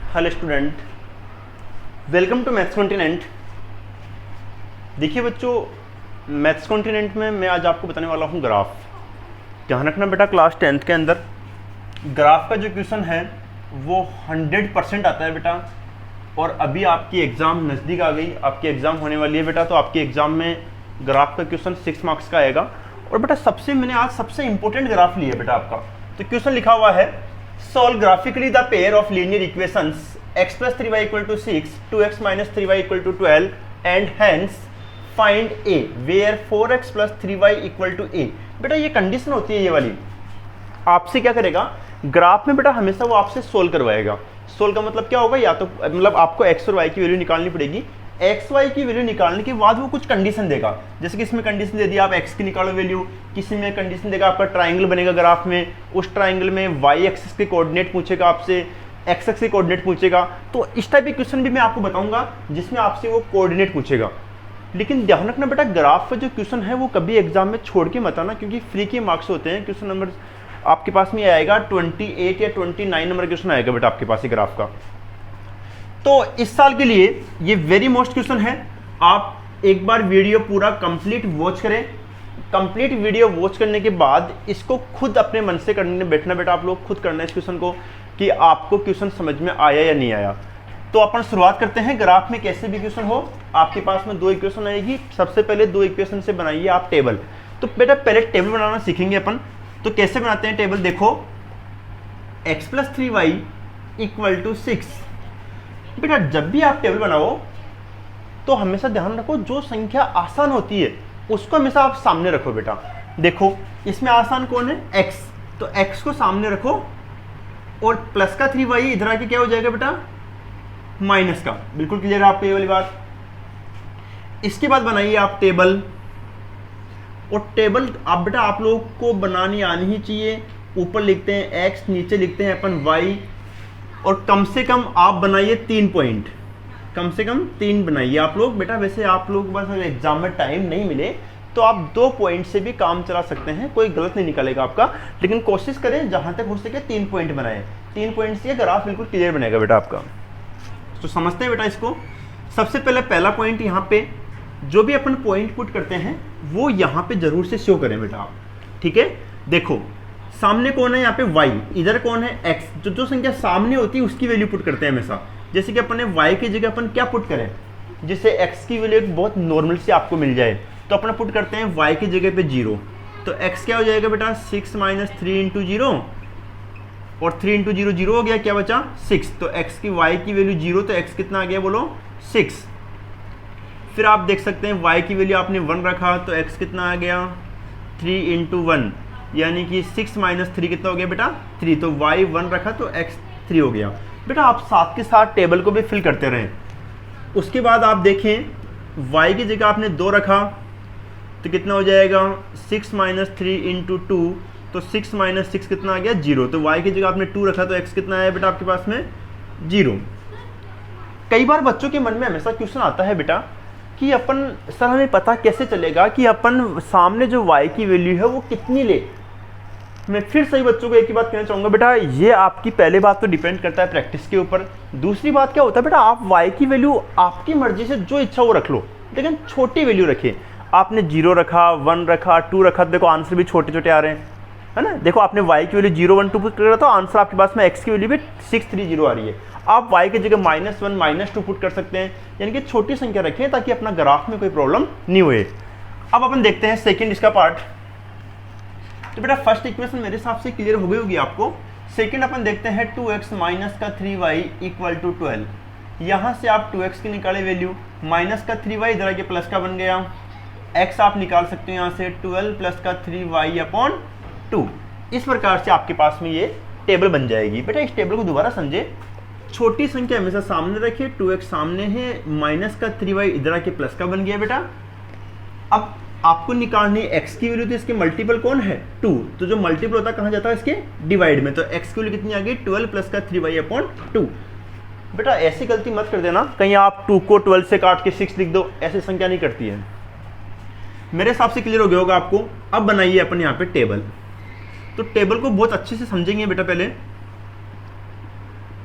Hello student, welcome to maths continent. देखिए बच्चों, maths continent में मैं आज आपको बताने वाला हूँ ग्राफ। ध्यान रखना बेटा, क्लास 10th के अंदर ग्राफ का जो क्वेश्चन है वो 100% आता है बेटा। और अभी आपकी एग्ज़ाम नज़दीक आ गई, आपकी एग्ज़ाम होने वाली है बेटा, तो आपके एग्ज़ाम में ग्राफ का क्वेश्चन 6 मार्क्स का आएगा। और बेटा मैंने आज सबसे इंपॉर्टेंट ग्राफ लिया बेटा आपका। तो क्वेश्चन लिखा हुआ है, solve graphically the pair of linear equations x plus 3y equal to 6, 2x minus 3y equal to 12 and hence find a where 4x plus 3y equal to a। बेटा ये condition होती है ये वाली, आपसे क्या करेगा ग्राफ में बेटा, हमेशा वो आपसे सोल्व करवाएगा। सोल्व का मतलब क्या होगा, या तो मतलब आपको x और y की वैल्यू निकालनी पड़ेगी। एक्स वाई की वैल्यू निकालने के बाद वो कुछ कंडीशन देगा, जैसे कि इसमें कंडीशन दे दी आप x की निकालो वैल्यू, किसी में कंडीशन देगा आपका ट्राइंगल बनेगा ग्राफ में, उस ट्राइंगल में y एक्सिस के कोऑर्डिनेट पूछेगा आपसे, x एक्सिस के कोऑर्डिनेट पूछेगा। तो इस टाइप के क्वेश्चन भी मैं आपको बताऊंगा जिसमें आपसे वो कोऑर्डिनेट पूछेगा। लेकिन ध्यान रखना बेटा, ग्राफ का जो क्वेश्चन है वो कभी एग्जाम में छोड़ के मत आना, क्योंकि फ्री के मार्क्स होते हैं। क्वेश्चन नंबर आपके पास में आएगा 28 या 29 नंबर क्वेश्चन आएगा बेटा आपके पास ग्राफ का। तो इस साल के लिए ये वेरी मोस्ट क्वेश्चन है। आप एक बार वीडियो पूरा कंप्लीट वॉच करें। कंप्लीट वीडियो वॉच करने के बाद इसको खुद अपने मन से करने बैठना बेटा, आप लोग खुद करना है इस क्वेश्चन को कि आपको क्वेश्चन समझ में आया या नहीं आया। तो अपन शुरुआत करते हैं। ग्राफ में कैसे भी क्वेश्चन हो, आपके पास में दो इक्वेशन आएगी। सबसे पहले दो इक्वेशन से बनाइए आप टेबल। तो बेटा पहले टेबल बनाना सीखेंगे अपन। तो कैसे बनाते हैं टेबल, देखो x + 3y = 6। बेटा जब भी आप टेबल बनाओ तो हमेशा ध्यान रखो, जो संख्या आसान होती है उसको हमेशा आप सामने रखो बेटा। देखो इसमें आसान कौन है, x, तो x को सामने रखो और प्लस का 3y इधर आके क्या हो जाएगा बेटा, माइनस का। बिल्कुल क्लियर है आपको ये वाली बात। इसके बाद बनाइए आप टेबल। और टेबल आप बेटा आप लोगों को बनानी आनी ही चाहिए। ऊपर लिखते हैं x, नीचे लिखते हैं अपन y, और कम से कम आप बनाइए 3 पॉइंट, कम से कम 3 बनाइए आप लोग बेटा। वैसे आप लोग बस एग्जाम में टाइम नहीं मिले तो आप 2 पॉइंट से भी काम चला सकते हैं, कोई गलत नहीं निकलेगा आपका। लेकिन कोशिश करें जहां तक हो सके 3 पॉइंट बनाएं। 3 पॉइंट से ग्राफ बिल्कुल क्लियर बनेगा बेटा आपका। तो समझते हैं बेटा इसको। सबसे पहले पहला पॉइंट, यहाँ पे जो भी अपन पॉइंट पुट करते हैं वो यहाँ पे जरूर से शो करें बेटा आप, ठीक है। देखो सामने कौन है, यहाँ पे y, इधर कौन है x। जो संख्या सामने होती है उसकी वैल्यू पुट करते हैं हमेशा। जैसे कि अपन ने y की जगह अपन क्या पुट करें, जिससे x की वैल्यू एक बहुत नॉर्मल से आपको मिल जाए। तो अपन पुट करते हैं y की जगह पे 0। तो x क्या हो जाएगा बेटा, 6 - 3 × 0, और 3 × 0 0 हो गया, क्या बचा 6। तो x की y की वैल्यू 0, तो x कितना आ गया बोलो 6। फिर आप देख सकते हैं y की वैल्यू आपने 1 रखा, तो x कितना आ गया 3 × 1, यानी कि 6 - 3 कितना हो गया बेटा 3। तो y 1 रखा तो x 3 हो गया बेटा। आप साथ के साथ टेबल को भी फिल करते रहें। उसके बाद आप देखें y की जगह आपने 2 रखा तो कितना हो जाएगा 6 - 3 × 2, तो 6 - 6 कितना आ गया 0। तो y की जगह आपने 2 रखा तो x कितना आया बेटा आपके पास में 0। कई बार बच्चों के मन में हमेशा क्वेश्चन आता है बेटा कि अपन सर हमें पता कैसे चलेगा कि अपन सामने जो y की वैल्यू है वो कितनी ले। मैं फिर सही बच्चों को एक ही बात कहना चाहूँगा बेटा, ये आपकी पहले बात तो डिपेंड करता है प्रैक्टिस के ऊपर। दूसरी बात क्या होता है बेटा, आप y की वैल्यू आपकी मर्जी से जो इच्छा वो रख लो, लेकिन छोटी वैल्यू रखिए। आपने 0 रखा, 1 रखा, 2 रखा, तो देखो आंसर भी छोटे छोटे आ रहे हैं, है ना। देखो आपने y की वैल्यू 0 1 2 पुट कर रहा, तो आंसर आपके पास में x की वैल्यू भी 630 आ रही है। आप y की जगह -1 -2 पुट कर सकते हैं, यानी कि छोटी संख्या रखें ताकि अपना ग्राफ में कोई प्रॉब्लम नहीं हुए। अब अपन देखते हैं सेकंड इसका पार्ट। तो बेटा फर्स्ट इक्वेशन मेरे हिसाब से क्लियर हो गई होगी आपको। सेकंड अपन देखते हैं 2x - 3y = 12। यहाँ से आप 2x की निकाले वैल्यू, माइनस का 3y इधर आके प्लस का बन गया, x आप निकाल सकते हो यहाँ से 12 + 3y/2। इस प्रकार से आपके पास में ये टेबल बन जाएगी। बेटा इस टेबल को दोबारा समझे, छोटी संख्या हमेशा सामने रखिए, 2x सामने है, माइनस का 3y इधर आके प्लस का बन गया बेटा। अब आपको निकालनी x की वैल्यू, तो इसके मल्टीपल कौन है 2, तो जो मल्टीपल होता है कहाँ जाता है इसके डिवाइड में। तो x की वैल्यू कितनी आ गई 12 + 3y/2। बेटा ऐसी गलती मत कर देना कहीं आप 2 को 12 से काट के 6 लिख दो, ऐसी संख्या नहीं करती है। मेरे हिसाब से क्लियर हो गया होगा आपको। अब बनाइए अपन यहाँ पे टेबल। तो टेबल को बहुत अच्छे से समझेंगे बेटा। पहले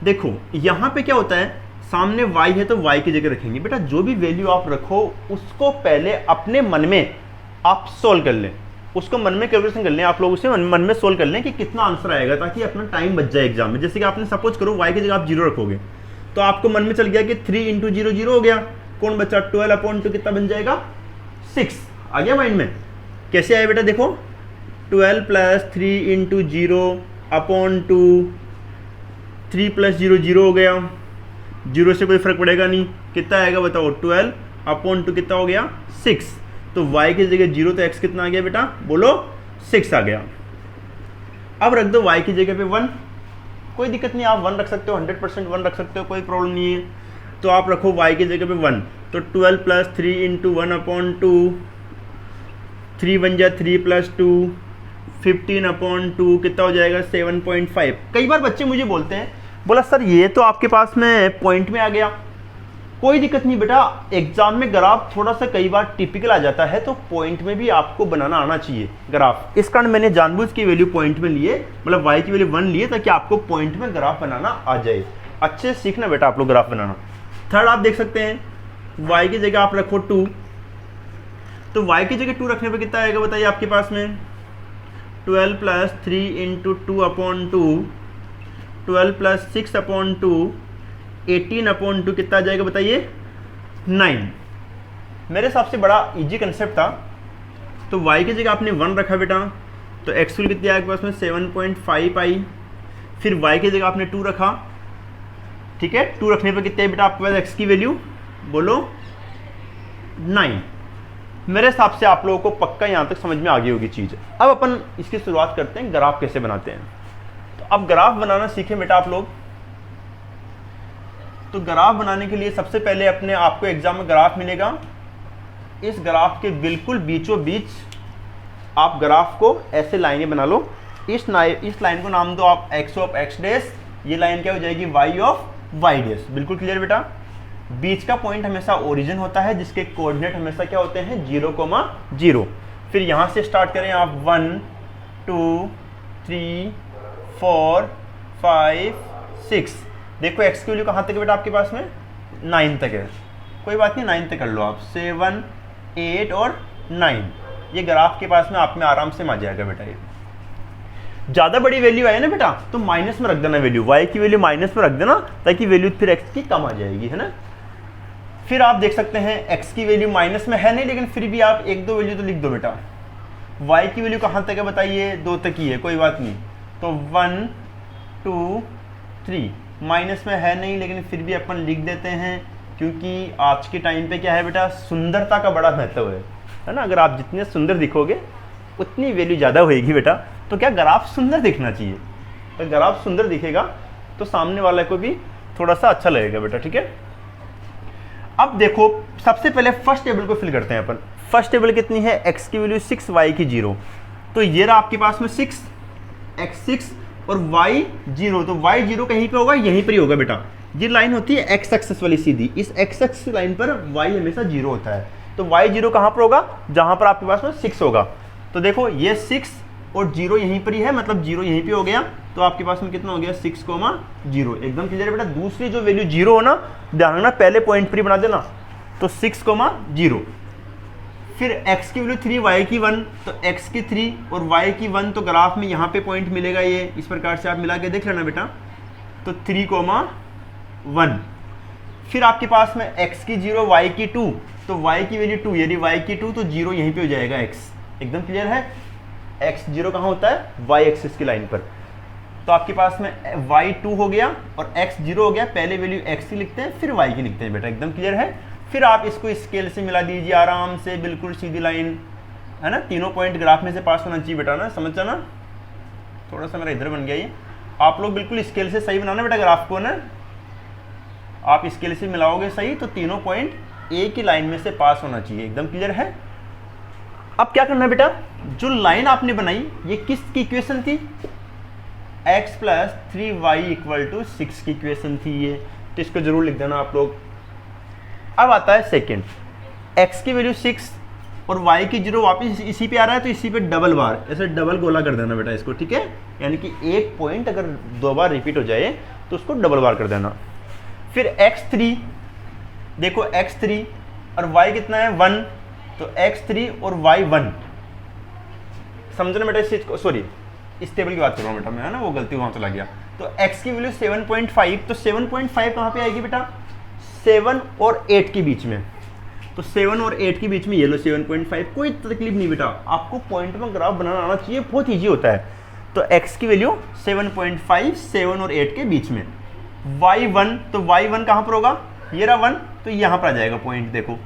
देखो यहाँ पे क्या होता है, सामने y है तो y की जगह रखेंगे। बेटा जो भी वैल्यू आप रखो उसको पहले अपने मन में आप सोल्व कर लें, उसको मन में कैलकुलेशन कर लें, आप लोग उसे मन में सोल्व कर लें कि कितना आंसर आएगा, ताकि अपना टाइम बच जाए एग्जाम में। जैसे कि आपने सपोज करो y की जगह आप 0 रखोगे तो आपको मन में चल गया कि 3 इंटू 0 0 हो गया, कौन बचा 12/2 कितना बन जाएगा 6, आ गया माइंड में। कैसे आया बेटा, देखो 12 प्लस 3 इंटू 0/2, 3 प्लस 0 0 हो गया, 0 से कोई फर्क पड़ेगा नहीं, कितना आएगा बताओ 12/2 कितना हो गया 6। तो y की जगह 0 तो x कितना आ गया बेटा, बोलो 6 आ गया। अब रख दो y की जगह पे 1, कोई दिक्कत नहीं, आप 1 रख सकते हो, 100% 1 रख सकते हो, कोई प्रॉब्लम नहीं है। तो आप रखो y की जगह पे 1, तो 12 प्लस 3 इंटू 1/2, 3 बन जाए 3 प्लस 2, 15/2 कितना हो जाएगा 7.5। कई बार बच्चे मुझे बोलते हैं, बोला सर ये तो आपके पास में पॉइंट में आ गया। कोई दिक्कत नहीं बेटा, एग्जाम में ग्राफ थोड़ा सा कई बार टिपिकल आ जाता है, तो पॉइंट में भी आपको बनाना आना चाहिए ग्राफ। इस कारण मैंने जानबूझ की वैल्यू पॉइंट में लिए, मतलब y की वैल्यू 1 लिए, ताकि आपको पॉइंट में ग्राफ बनाना आ जाए। अच्छे से सीखना बेटा आप लोग ग्राफ बनाना। थर्ड आप देख सकते हैं, y की जगह आप रखो 2, तो y की जगह 2 रखने पर कितना आएगा बताइए आपके पास में, 12 प्लस 3 इंटू 2/2, 12 प्लस 6/2, 18/2 कितना आ जाएगा बताइए 9। मेरे हिसाब से बड़ा इजी कंसेप्ट था। तो y की जगह आपने 1 रखा बेटा, तो x की कितनी आपके पास में 7.5 आई। फिर y की जगह आपने 2 रखा, ठीक है, 2 रखने पर कितने बेटा आपके पास x की वैल्यू, बोलो 9। मेरे हिसाब से आप लोगों को पक्का यहाँ तक समझ में आ गई होगी चीज़। अब अपन इसकी शुरुआत करते हैं, ग्राफ कैसे बनाते हैं। तो अब ग्राफ बनाना सीखें बेटा आप लोग। तो ग्राफ बनाने के लिए सबसे पहले अपने आपको एग्जाम में ग्राफ मिलेगा, इस ग्राफ के बिल्कुल बीचों बीच आप ग्राफ को ऐसे लाइनें बना लो। इस लाइन को नाम दो आप x ऑफ x डैश, ये लाइन क्या हो जाएगी y ऑफ y डैश। बिल्कुल क्लियर बेटा। बीच का पॉइंट हमेशा ओरिजिन होता है, जिसके कोऑर्डिनेट हमेशा क्या होते हैं 0,0। फिर यहाँ से स्टार्ट करें आप 1 2 3 4 5 6। देखो x की वैल्यू कहाँ तक है बेटा आपके पास में 9 तक है, कोई बात नहीं 9 तक कर लो आप, 7 8 और 9। ये ग्राफ के पास में आप में आराम से आ जाएगा बेटा। ये ज़्यादा बड़ी वैल्यू आए ना बेटा तो माइनस में रख देना वैल्यू, y की वैल्यू माइनस में रख देना, ताकि वैल्यू फिर x की कम आ जाएगी, है ना। फिर आप देख सकते हैं x की वैल्यू माइनस में है नहीं, लेकिन फिर भी आप 1-2 वैल्यू तो लिख दो बेटा। y की वैल्यू कहाँ तक है बताइए, 2 तक ही है, कोई बात नहीं। तो 1 2 3 माइनस में है नहीं, लेकिन फिर भी अपन लिख देते हैं, क्योंकि आज के टाइम पे क्या है बेटा, सुंदरता का बड़ा महत्व है ना। अगर आप जितने सुंदर दिखोगे उतनी वैल्यू ज़्यादा होएगी बेटा। तो क्या ग्राफ सुंदर दिखना चाहिए, तो ग्राफ सुंदर दिखेगा तो सामने वाले को भी थोड़ा सा अच्छा लगेगा बेटा, ठीक है। अब देखो सबसे पहले फर्स्ट टेबल को फिल करते हैं अपन। फर्स्ट टेबल कितनी है, x की वैल्यू 6 y की 0, तो ये रहा आपके पास में 6 x 6 और y 0, तो y 0 कहीं पे होगा, यहीं पर ही होगा बेटा। ये लाइन होती है x एक्सिस वाली सीधी, इस x एक्सिस लाइन पर y हमेशा 0 होता है। तो y 0 कहाँ पर होगा, जहां पर आपके पास में 6 होगा। तो देखो ये 6 और 0 यहीं पर ही है, मतलब 0 यहीं पे हो गया, तो आपके पास में कितना हो गया 6,0। एकदम क्लियर है बेटा। दूसरी जो वैल्यू 0 हो ना, ध्यान रखना पहले पॉइंट पर ही बना देना, तो 6,0। फिर x की वैल्यू 3 y की 1, तो x की 3 और y की 1, तो ग्राफ में यहाँ पे पॉइंट मिलेगा, ये इस प्रकार से आप मिला के देख लेना बेटा। तो 3,1। फिर आपके पास में x की 0 y की 2, तो y की वैल्यू 2, यदि y की 2 तो 0 यहीं पे हो जाएगा x। एकदम क्लियर है। x 0 कहाँ होता है, y एक्सिस की लाइन पर। तो आपके पास में y 2 हो गया और x 0 हो गया। पहले वैल्यू x की लिखते हैं, फिर y की लिखते हैं बेटा। एकदम क्लियर है। फिर आप इसको स्केल से मिला दीजिए आराम से, बिल्कुल सीधी लाइन है ना। तीनों पॉइंट ग्राफ में से पास होना चाहिए बेटा ना, समझ जाना। थोड़ा सा मेरा इधर बन गया ये, आप लोग बिल्कुल स्केल से सही बनाना बेटा ग्राफ को ना। आप स्केल से मिलाओगे सही तो तीनों पॉइंट एक ही लाइन में से पास होना चाहिए। एकदम क्लियर है। अब क्या करना है बेटा, जो लाइन आपने बनाई ये किसकी इक्वेशन थी, x plus 3y equal to 6 की इक्वेशन थी ये, तो इसको जरूर लिख देना आप लोग। अब आता है सेकेंड, x की वैल्यू 6 और y की 0 वापस इसी पे आ रहा है, तो इसी पे डबल बार ऐसे डबल गोला कर देना बेटा इसको, ठीक है। यानी कि एक पॉइंट अगर 2 बार रिपीट हो जाए तो उसको डबल बार कर देना। फिर x3, देखो x3 और y कितना है 1, तो x3 और y 1। समझना बेटा इस चीज को, सॉरी इस टेबल की बात कर रहा हूँ बेटा मैं, है ना, वो गलती वहां चला गया। तो x की वैल्यू 7.5, तो 7.5 कहाँ पे आएगी बेटा, 7 और 8 के बीच में। तो 7 और 8 के बीच में ये लो 7.5, कोई तकलीफ नहीं बेटा, आपको पॉइंट में ग्राफ बनाना आना चाहिए, बहुत ईजी होता है। तो x की वैल्यू 7.5, 7 और 8 के बीच में। y1, तो y1 कहाँ पर होगा, ये रहा 1, तो यहाँ पर आ जाएगा पॉइंट। देखो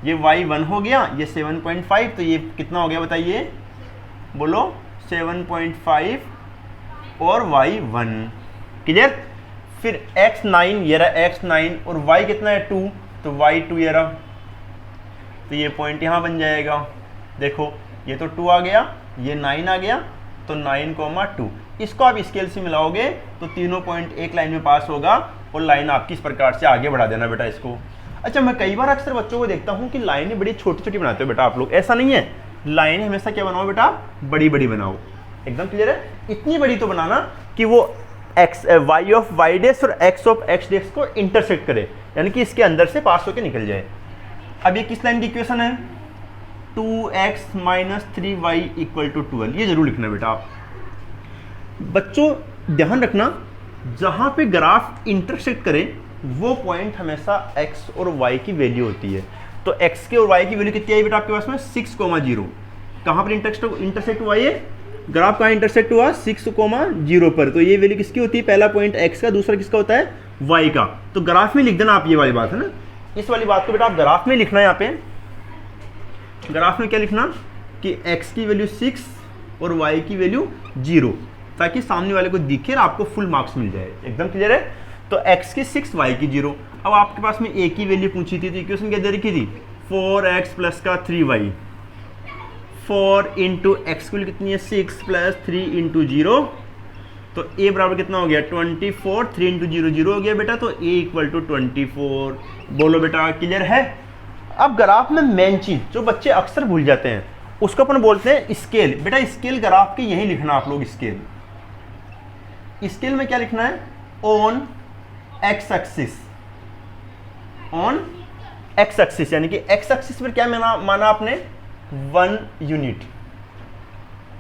ये y1 हो गया, ये 7.5, तो ये कितना हो गया बताइए, बोलो 7.5 और y1, क्लियर। फिर x9, ये रहा x9 और y कितना है 2, तो y2 ये रहा, तो ये पॉइंट यहाँ बन जाएगा। देखो ये तो 2 आ गया, ये 9 आ गया, तो 9,2। इसको आप स्केल से मिलाओगे तो तीनों पॉइंट एक लाइन में पास होगा और लाइन आपकी इस प्रकार से आगे बढ़ा देना बेटा इसको। अच्छा, मैं कई बार अक्सर बच्चों को देखता हूँ कि लाइनें बड़ी छोटी छोटी बनाते हो बेटा आप लोग, ऐसा नहीं है, लाइनें हमेशा क्या बनाओ बेटा, बड़ी बड़ी बनाओ। एकदम क्लियर है, इतनी बड़ी तो बनाना कि वो y ऑफ y डैश और x ऑफ x डैश को इंटरसेक्ट करे, यानी कि इसके अंदर से पास होकर निकल जाए। अब ये किस लाइन की इक्वेशन है, 2x minus 3y equal to 12, ये जरूर लिखना बेटा आप। बच्चों ध्यान रखना, जहां पे ग्राफ इंटरसेक्ट करे वो पॉइंट हमेशा x और y की वैल्यू होती है। तो x के और y की वैल्यू कितनी आई बेटा आपके पास में, 6,0। कहां पर इंटरसेक्ट हुआ, ये ग्राफ कहां इंटरसेक्ट हुआ, 6,0 पर। तो ये वैल्यू किसकी होती है, पहला पॉइंट x का, दूसरा किसका होता है, y का। तो ग्राफ में लिख देना आप, ये वाली बात है ना, इस वाली बात को बेटा आप ग्राफ में लिखना है। यहाँ पे ग्राफ में क्या लिखना कि x की वैल्यू 6 और y की वैल्यू 0, ताकि सामने वाले को दिखे और आपको फुल मार्क्स मिल जाए। एकदम क्लियर है। तो x की 6, y की 0। अब आपके पास में a की वैल्यू पूछी थी, तो इक्वेशन क्या दे रखी थी, 4x प्लस का 3y। 4 इंटू एक्स की वैल्यू कितनी है, 6 प्लस 3 इंटू 0, तो a बराबर कितना हो गया 24, 3 इंटू 0 0 हो गया बेटा, तो a इक्वल टू 24। बोलो बेटा क्लियर है। अब ग्राफ में मेन चीज जो बच्चे अक्सर भूल जाते हैं उसको अपन बोलते हैं स्केल। बेटा स्केल ग्राफ के यही लिखना आप लोग, स्केल में क्या लिखना है, on x axis, on x axis, यानी कि एक्स एक्सिस पर क्या माना आपने, 1 यूनिट।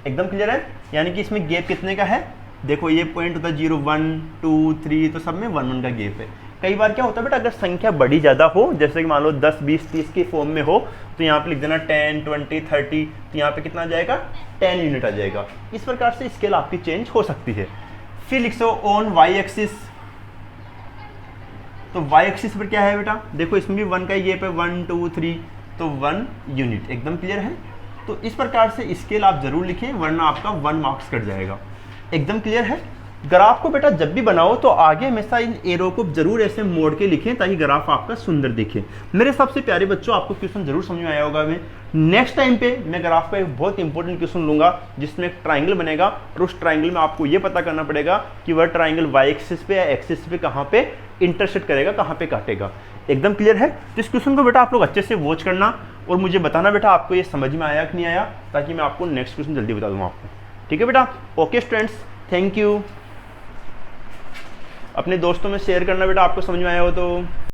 एकदम क्लियर है, यानी कि इसमें गैप कितने का है, देखो ये पॉइंट होता है 0 1 2 3, तो सब में 1 1 का गैप है। कई बार क्या होता है बेटा, अगर संख्या बड़ी ज़्यादा हो, जैसे कि मान लो 10 20 30 की फॉर्म में हो, तो यहाँ पे लिख देना 10 20 30, तो यहाँ पे कितना आ जाएगा, 10 यूनिट आ जाएगा। इस प्रकार से स्केल आपकी चेंज हो सकती है। फिर लिख सो ऑन वाई एक्सिस, तो वाई एक्सिस पर क्या है बेटा, देखो इसमें भी 1 का गैप है, 1 2 3, तो 1 यूनिट। एकदम क्लियर है। तो इस प्रकार से स्केल आप जरूर लिखें, वरना आपका 1 मार्क्स कट जाएगा। एकदम क्लियर है। ग्राफ को बेटा जब भी बनाओ तो आगे हमेशा इन एरो को जरूर ऐसे मोड़ के लिखें, ताकि ग्राफ आपका सुंदर दिखे। मेरे सबसे प्यारे बच्चों, आपको क्वेश्चन जरूर समझ में आया होगा। मैं नेक्स्ट टाइम पे मैं ग्राफ का एक बहुत इंपॉर्टेंट क्वेश्चन लूंगा, जिसमें एक ट्राइंगल बनेगा, और उस ट्राइंगल में आपको ये पता करना पड़ेगा कि वह ट्राइंगल वाई एक्सिस पे या एक्सिस पे कहाँ पे इंटरसेक्ट करेगा, कहाँ पे काटेगा। एकदम क्लियर है। तो इस क्वेश्चन को बेटा आप लोग अच्छे से वॉच करना और मुझे बताना बेटा आपको ये समझ में आया कि नहीं आया, ताकि मैं आपको नेक्स्ट क्वेश्चन जल्दी बता दूँ आपको। ठीक है बेटा, ओके स्टूडेंट्स, थैंक यू। अपने दोस्तों में शेयर करना बेटा आपको समझ में आया हो तो।